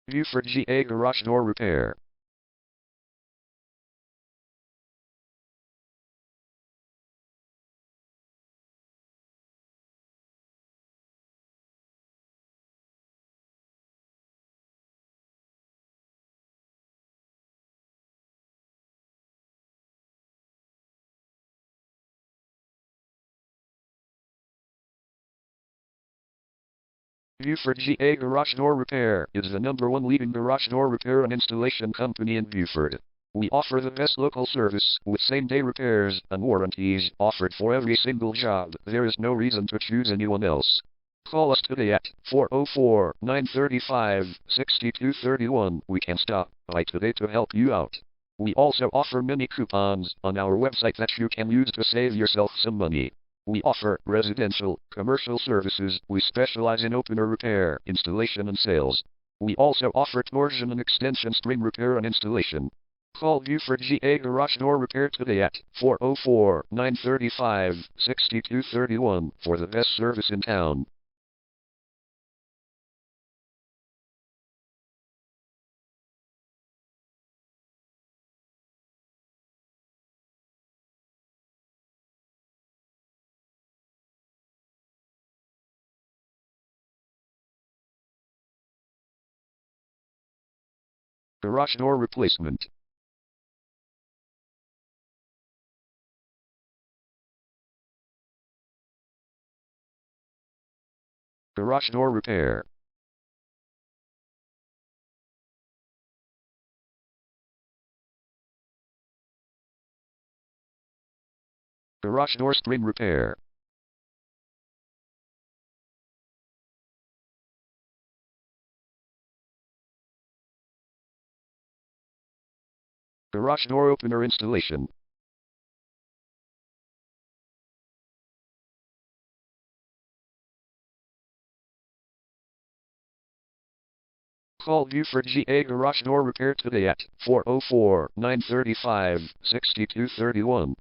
Buford GA Garage Door Repair. Buford GA Garage Door Repair is the #1 leading garage door repair and installation company in Buford. We offer the best local service with same-day repairs and warranties offered for every single job. There is no reason to choose anyone else. Call us today at 404-935-6231. We can stop by today to help you out. We also offer many coupons on our website that you can use to save yourself some money. We offer residential, commercial services. We specialize in opener repair, installation and sales. We also offer torsion and extension string repair and installation. Call Buford GA Garage Door Repair today at 404-935-6231 for the best service in town. Garage door replacement. Garage door repair. Garage door string repair. Garage door opener installation. Call Buford GA Garage Door Repair today at 404-935-6231.